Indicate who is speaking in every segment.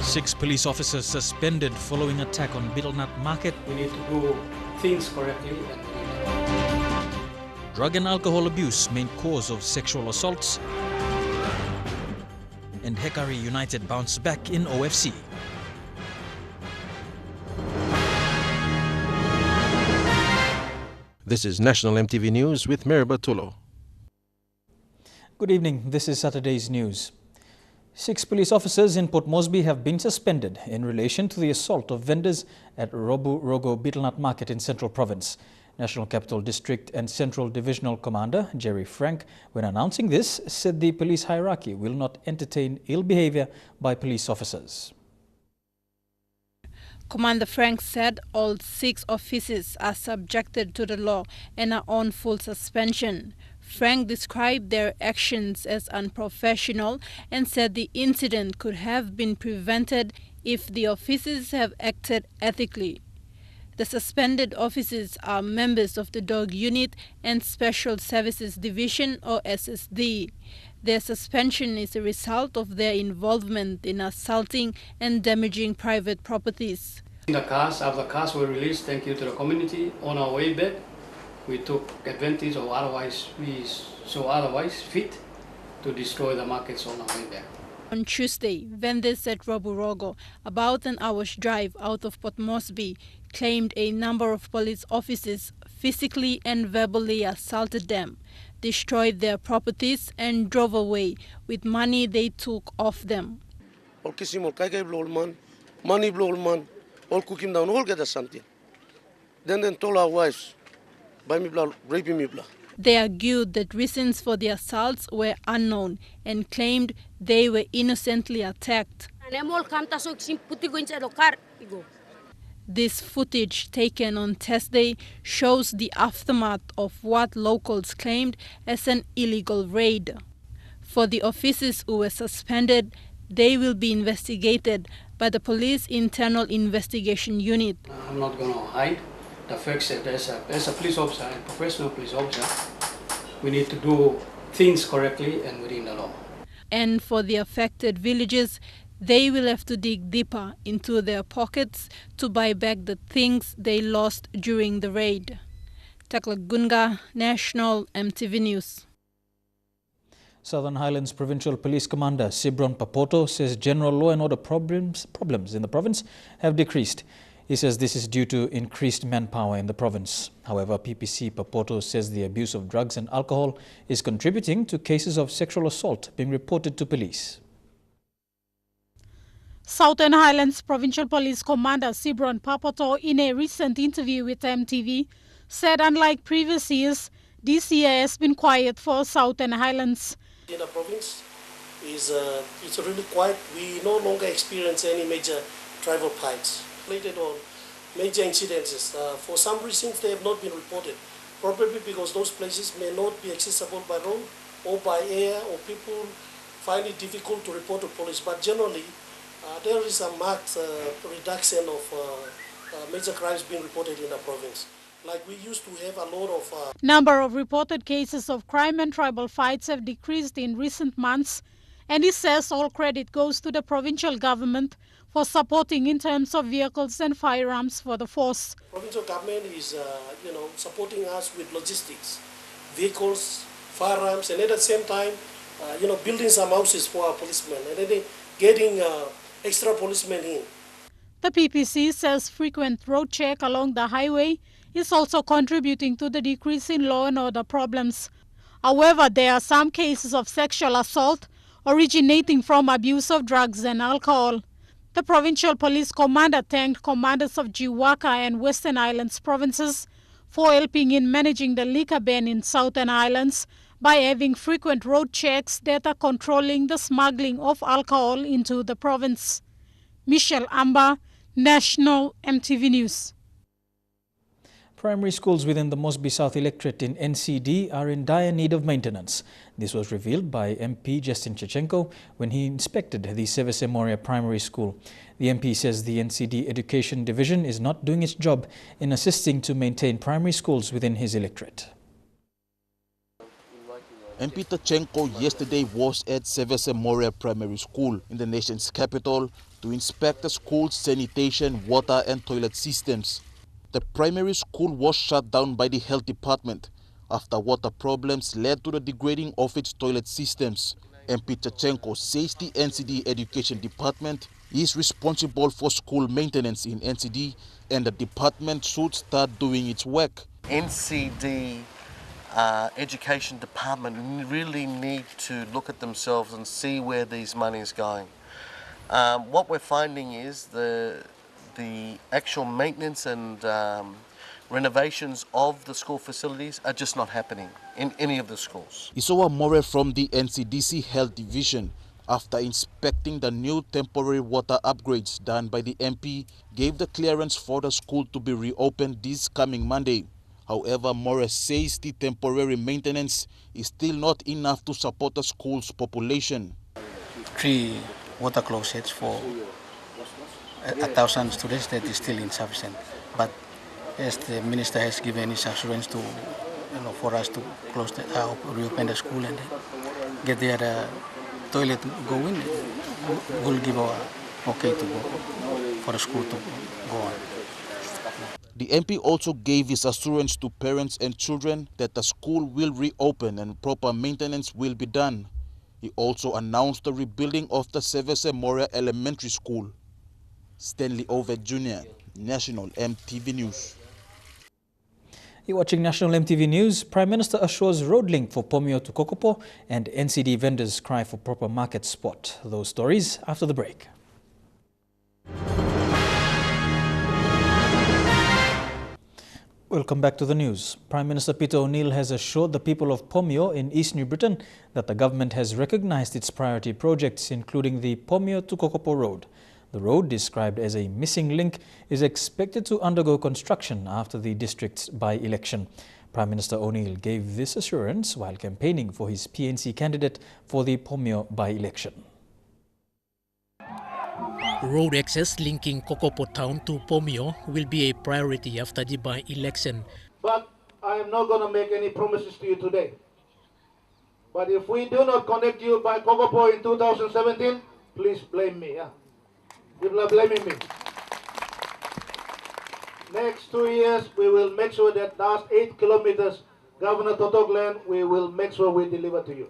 Speaker 1: 6 police officers suspended following attack on Betelnut Market.
Speaker 2: We need to do things correctly.
Speaker 1: Drug and alcohol abuse main cause of sexual assaults. And Hekari United bounce back in OFC.
Speaker 3: This is National EMTV News with Miriba Tulo.
Speaker 1: Good evening. This is Saturday's news. 6 police officers in Port Moresby have been suspended in relation to the assault of vendors at Robu Rogo Betelnut Market in Central Province. National Capital District and Central Divisional Commander Jerry Frank, when announcing this, said the police hierarchy will not entertain ill behavior by police officers.
Speaker 4: Commander Frank said all 6 officers are subjected to the law and are on full suspension. Frank described their actions as unprofessional and said the incident could have been prevented if the officers have acted ethically. The suspended officers are members of the Dog Unit and Special Services Division or SSD. Their suspension is a result of their involvement in assaulting and damaging private properties.
Speaker 2: After the cars were released, thank you to the community, on our way back, we took advantage of otherwise fit to destroy the markets on our way back.
Speaker 4: On Tuesday, vendors at Roburogo, about an hour's drive out of Port Moresby, claimed a number of police officers physically and verbally assaulted them, destroyed their properties and drove away with money they took off them.
Speaker 5: Money blow man, all cook him down, all get us something. Then told our wives, buy me blood, rape me blood.
Speaker 4: They argued that reasons for the assaults were unknown and claimed they were innocently attacked. This footage taken on Thursday shows the aftermath of what locals claimed as an illegal raid. For the officers who were suspended, they will be investigated by the Police Internal Investigation Unit.
Speaker 2: I'm not going to hide the fact that as a police officer, a professional police officer, we need to do things correctly and within the law.
Speaker 4: And for the affected villages, they will have to dig deeper into their pockets to buy back the things they lost during the raid. Taklagunga, National EMTV News.
Speaker 1: Southern Highlands Provincial Police Commander Sibron Papoto says general law and order problems in the province have decreased. He says this is due to increased manpower in the province. However, PPC Papoto says the abuse of drugs and alcohol is contributing to cases of sexual assault being reported to police.
Speaker 6: Southern Highlands Provincial Police Commander Sibron Papoto, in a recent interview with EMTV, said unlike previous years, this year has been quiet for Southern Highlands.
Speaker 5: In the province, it's really quiet. We no longer experience any major tribal fights. Related on major incidences. For some reasons, they have not been reported. Probably because those places may not be accessible by road or by air, or people find it difficult to report to police. But generally, there is a marked reduction of major crimes being reported in the province. Like we used to have a lot of...
Speaker 6: Number of reported cases of crime and tribal fights have decreased in recent months, and he says all credit goes to the provincial government for supporting in terms of vehicles and firearms for the force.
Speaker 5: Provincial government is, supporting us with logistics, vehicles, firearms, and at the same time, building some houses for our policemen, and then getting extra policemen in.
Speaker 6: The PPC says frequent road check along the highway is also contributing to the decrease in law and order problems. However, there are some cases of sexual assault originating from abuse of drugs and alcohol. The Provincial Police Commander thanked commanders of Jiwaka and Western Islands provinces for helping in managing the liquor ban in Southern Islands by having frequent road checks that are controlling the smuggling of alcohol into the province. Michelle Amba, National EMTV News.
Speaker 1: Primary schools within the Moresby South electorate in NCD are in dire need of maintenance. This was revealed by MP Justin Chechenko when he inspected the Service Moria Primary School. The MP says the NCD Education Division is not doing its job in assisting to maintain primary schools within his electorate.
Speaker 7: MP Chechenko yesterday was at Service Moria Primary School in the nation's capital to inspect the school's sanitation, water and toilet systems. The primary school was shut down by the health department after water problems led to the degrading of its toilet systems. MP Chachenko says the NCD Education Department is responsible for school maintenance in NCD and the department should start doing its work.
Speaker 8: NCD Education Department really need to look at themselves and see where these money is going. What we're finding is the actual maintenance and renovations of the school facilities are just not happening in any of the schools.
Speaker 7: Isowa More from the NCDC Health Division, after inspecting the new temporary water upgrades done by the MP, gave the clearance for the school to be reopened this coming Monday. However, More says the temporary maintenance is still not enough to support the school's population.
Speaker 9: 3 water closets for 1,000 students, that is still insufficient. But as the minister has given his assurance to, for us to close reopen the school and get the toilet going, we'll give our okay to go for the school to go on.
Speaker 7: The MP also gave his assurance to parents and children that the school will reopen and proper maintenance will be done. He also announced the rebuilding of the Sevese Moria Elementary School. Stanley Oved Jr., National MTV News.
Speaker 1: You're watching National MTV News. Prime Minister assures road link for Pomio to Kokopo and NCD vendors cry for proper market spot. Those stories after the break. Welcome back to the news. Prime Minister Peter O'Neill has assured the people of Pomio in East New Britain that the government has recognized its priority projects, including the Pomio to Kokopo Road. The road, described as a missing link, is expected to undergo construction after the district's by-election. Prime Minister O'Neill gave this assurance while campaigning for his PNC candidate for the Pomio by-election.
Speaker 10: Road access linking Kokopo town to Pomio will be a priority after the by-election.
Speaker 11: But I am not going to make any promises to you today. But if we do not connect you by Kokopo in 2017, please blame me. Yeah? People are blaming me. Next 2 years, we will make sure that last 8 kilometers, Governor Totogland, we will make sure we deliver to you.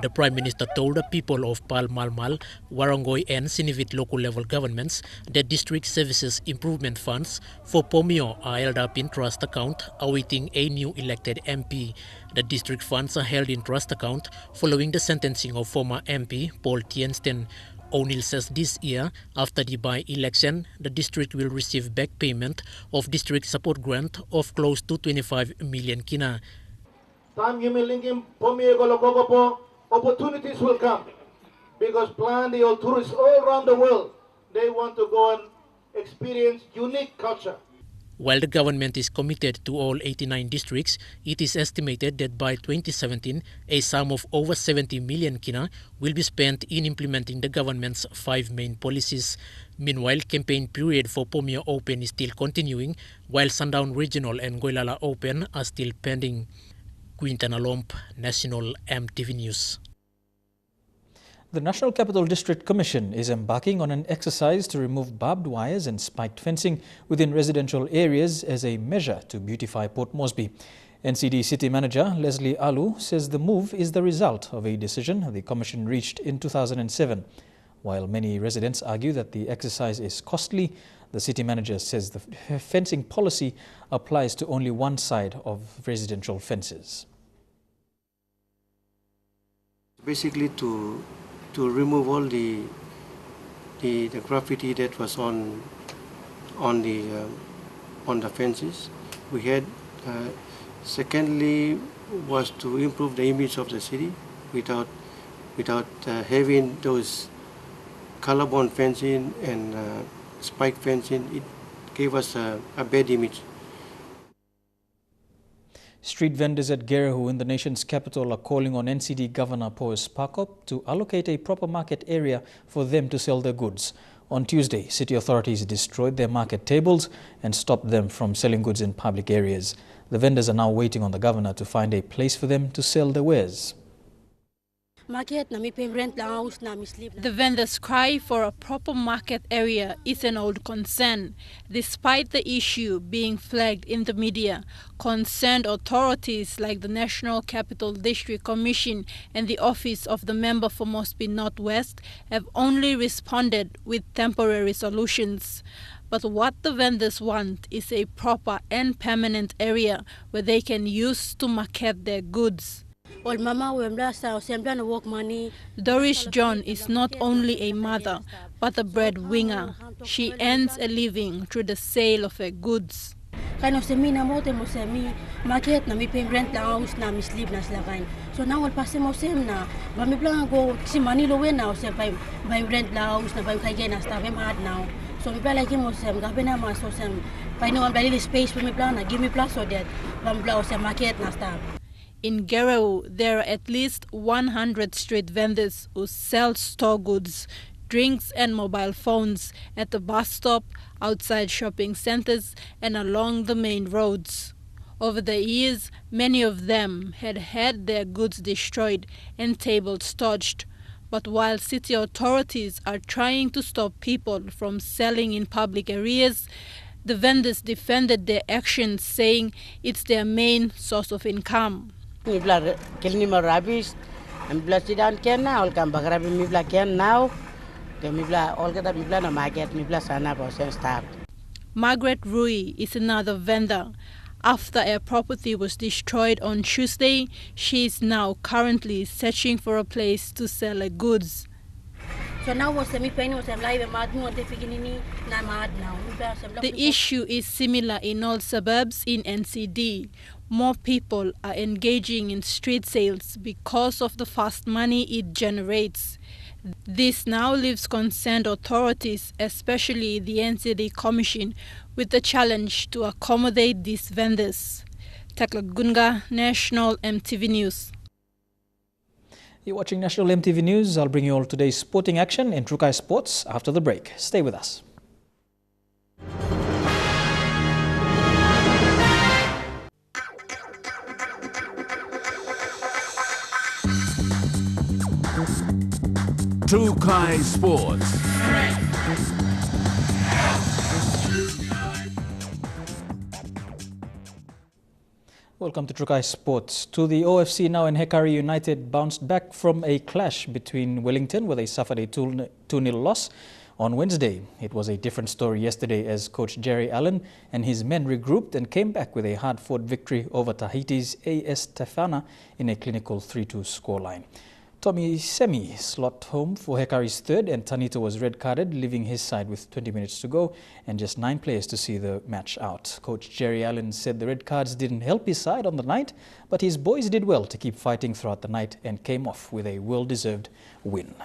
Speaker 10: The Prime Minister told the people of Palmalmal, Warangoi and Sinivit local level governments that district services improvement funds for Pomio are held up in trust account awaiting a new elected MP. The district funds are held in trust account following the sentencing of former MP Paul Tiensten. O'Neill says this year, after the by-election, the district will receive back payment of district support grant of close to 25 million kina.
Speaker 11: Time you may link in Pomio Kokopo, opportunities will come because plenty of tourists all around the world, they want to go and experience unique culture.
Speaker 10: While the government is committed to all 89 districts, it is estimated that by 2017, a sum of over 70 million kina will be spent in implementing the government's 5 main policies. Meanwhile, campaign period for Pomio Open is still continuing, while Sundown Regional and Goilala Open are still pending. Quintan Alomp, National MTV News.
Speaker 1: The National Capital District Commission is embarking on an exercise to remove barbed wires and spiked fencing within residential areas as a measure to beautify Port Moresby. NCD City Manager Leslie Alu says the move is the result of a decision the Commission reached in 2007. While many residents argue that the exercise is costly, the City Manager says the fencing policy applies to only one side of residential fences.
Speaker 12: Basically to remove all the graffiti that was on the fences. We had secondly was to improve the image of the city without having those color-bond fencing and spike fencing. It gave us a bad image.
Speaker 1: Street vendors at Gerehu in the nation's capital are calling on NCD Governor Poes Pakop to allocate a proper market area for them to sell their goods. On Tuesday, city authorities destroyed their market tables and stopped them from selling goods in public areas. The vendors are now waiting on the governor to find a place for them to sell their wares.
Speaker 4: The vendors' cry for a proper market area is an old concern. Despite the issue being flagged in the media, concerned authorities like the National Capital District Commission and the Office of the Member for Mosby Northwest have only responded with temporary solutions. But what the vendors want is a proper and permanent area where they can use to market their goods. Doris John is not only a mother, but a breadwinner. She earns a living through the sale of her goods.
Speaker 13: So now all passe mo sem na ba mi plan go si Manilo we now se by rent la house na by kay na sta vem hard now. So mi plan like mo sem ga bena ma so sem by no am little space for mi plan na give me plus so that bam bla se market na sta.
Speaker 4: In Guerrero, there are at least 100 street vendors who sell store goods, drinks and mobile phones at the bus stop, outside shopping centers and along the main roads. Over the years, many of them had had their goods destroyed and tables torched. But while city authorities are trying to stop people from selling in public areas, the vendors defended their actions, saying it's their main source of income.
Speaker 14: Mi bla kelni ma rabish, mi bla sidan ken na ol kam bagrabi mi bla ken now, ke mi bla ol kata mi bla na market mi bla sana ba sen start.
Speaker 4: Margaret Rui is another vendor. After her property was destroyed on Tuesday, she is now currently searching for a place to sell her goods.
Speaker 13: So now was me paying was live mad no te figinini na mad now.
Speaker 4: The issue is similar in all suburbs in NCD. More people are engaging in street sales because of the fast money it generates. This now leaves concerned authorities, especially the NCD Commission, with the challenge to accommodate these vendors. Tekla Gunga, National EMTV News.
Speaker 1: You're watching National EMTV News. I'll bring you all today's sporting action in Trukai Sports after the break. Stay with us.
Speaker 15: Trukai Sports.
Speaker 1: Welcome to Trukai Sports. To the OFC now, in Hekari United bounced back from a clash between Wellington, where they suffered a 2-0 loss on Wednesday. It was a different story yesterday as coach Jerry Allen and his men regrouped and came back with a hard-fought victory over Tahiti's AS Tafana in a clinical 3-2 scoreline. Tommy Semi slot home for Hekari's third, and Tanito was red-carded, leaving his side with 20 minutes to go and just 9 players to see the match out. Coach Jerry Allen said the red cards didn't help his side on the night, but his boys did well to keep fighting throughout the night and came off with a well-deserved win.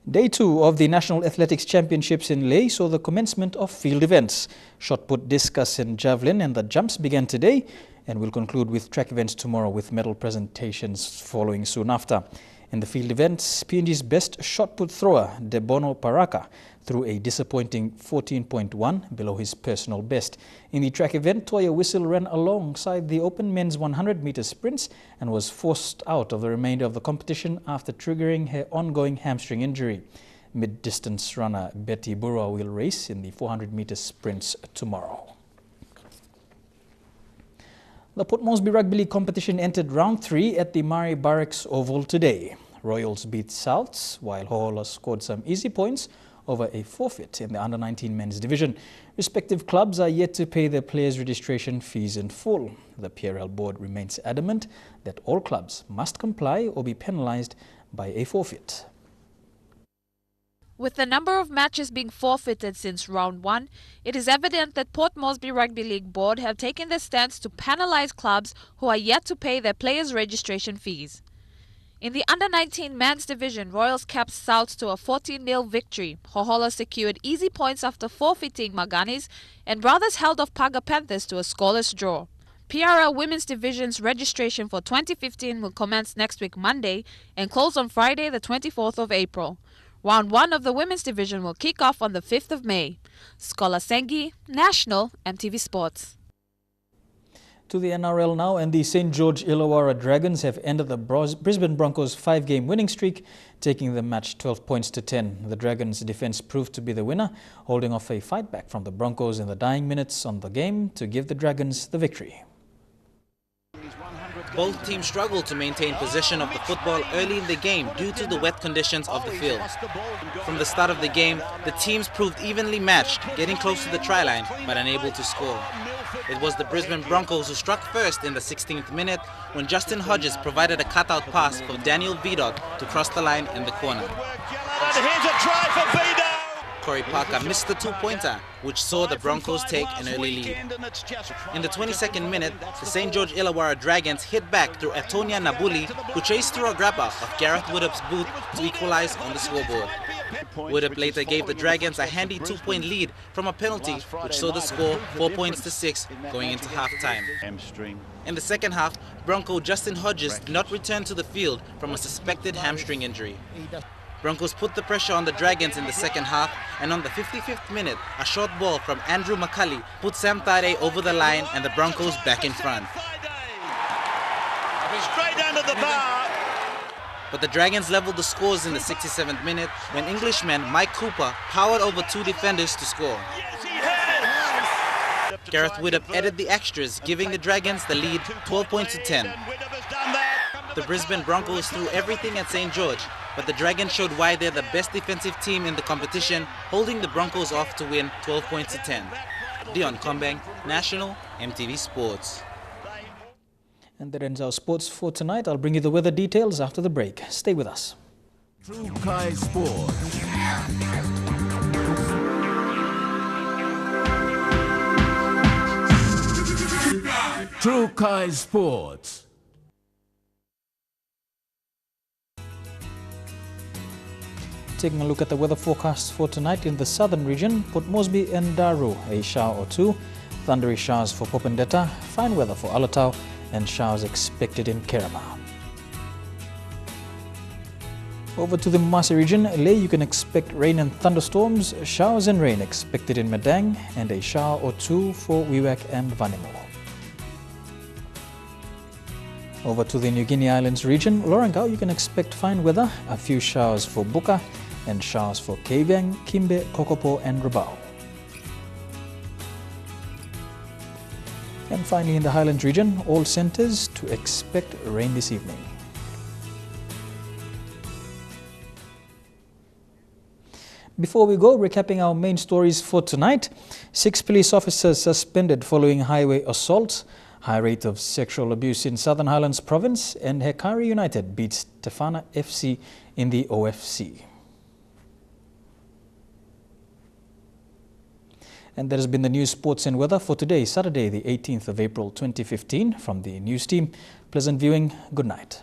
Speaker 1: Day 2 of the National Athletics Championships in Leh saw the commencement of field events. Shot put, discus and javelin and the jumps began today, and will conclude with track events tomorrow with medal presentations following soon after. In the field events, PNG's best shot put thrower, Debono Paraka, threw a disappointing 14.1 below his personal best. In the track event, Toya Whistle ran alongside the open men's 100-meter sprints and was forced out of the remainder of the competition after triggering her ongoing hamstring injury. Mid-distance runner Betty Burwa will race in the 400-meter sprints tomorrow. The Port Moresby Rugby League competition entered round 3 at the Murray Barracks Oval today. Royals beat Souths, while Hohola scored some easy points over a forfeit in the under-19 men's division. Respective clubs are yet to pay their players' registration fees in full. The PRL board remains adamant that all clubs must comply or be penalised by a forfeit.
Speaker 16: With the number of matches being forfeited since round 1, it is evident that Port Moresby Rugby League Board have taken their stance to penalise clubs who are yet to pay their players' registration fees. In the under-19 men's division, Royals capped Souths to a 14-0 victory. Hohola secured easy points after forfeiting Maganis, and Brothers held off Paga Panthers to a scoreless draw. PRL Women's Division's registration for 2015 will commence next week Monday and close on Friday the 24th of April. Round 1 of the Women's Division will kick off on the 5th of May. Skola Sengi, National EMTV Sports.
Speaker 1: To the NRL now, and the St. George Illawarra Dragons have ended the Brisbane Broncos' 5-game winning streak, taking the match 12 points to 10. The Dragons' defence proved to be the winner, holding off a fight back from the Broncos in the dying minutes on the game to give the Dragons the victory.
Speaker 15: Both teams struggled to maintain possession of the football early in the game due to the wet conditions of the field. From the start of the game, the teams proved evenly matched, getting close to the try line but unable to score. It was the Brisbane Broncos who struck first in the 16th minute when Justin Hodges provided a cutout pass for Daniel Vidot to cross the line in the corner.
Speaker 17: And here's a try for Vidot!
Speaker 15: Corey Parker missed the two-pointer, which saw the Broncos take an early lead. In the 22nd minute, the St. George Illawarra Dragons hit back through Atonia Nabuli, who chased through a grabber of Gareth Widdop's boot to equalize on the scoreboard. Widdop later gave the Dragons a handy 2-point lead from a penalty, which saw the score 4 points to 6 going into half-time. In the second half, Bronco Justin Hodges did not return to the field from a suspected hamstring injury. Broncos put the pressure on the Dragons in the second half, and on the 55th minute, a short ball from Andrew McCulley put Sam Tade over the line and the Broncos back in front.
Speaker 17: Straight under the bar.
Speaker 15: But the Dragons leveled the scores in the 67th minute when Englishman Mike Cooper powered over 2 defenders to score. Gareth Widdop added the extras, giving the Dragons the lead 12 points to 10. The Brisbane Broncos threw everything at St. George, but the Dragons showed why they're the best defensive team in the competition, holding the Broncos off to win 12 points to 10. Dion Kombang, National, EMTV Sports.
Speaker 1: And that ends our sports for tonight. I'll bring you the weather details after the break. Stay with us.
Speaker 18: True Kai Sports. True Kai Sports.
Speaker 1: Taking a look at the weather forecast for tonight in the southern region, Port Moresby and Daru, a shower or two, thundery showers for Popondetta, fine weather for Alatau, and showers expected in Kerama. Over to the Masi region, Leh, you can expect rain and thunderstorms, showers and rain expected in Madang, and a shower or two for Wewak and Vanimo. Over to the New Guinea Islands region, Lorengau, you can expect fine weather, a few showers for Buka, and showers for Kavieng, Kimbe, Kokopo and Rabaul. And finally in the Highlands region, all centres to expect rain this evening. Before we go, recapping our main stories for tonight, 6 police officers suspended following highway assaults, high rate of sexual abuse in Southern Highlands Province, and Hekari United beats Tafana FC in the OFC. And that has been the news, sports and weather for today, Saturday, the 18th of April 2015. From the news team, pleasant viewing. Good night.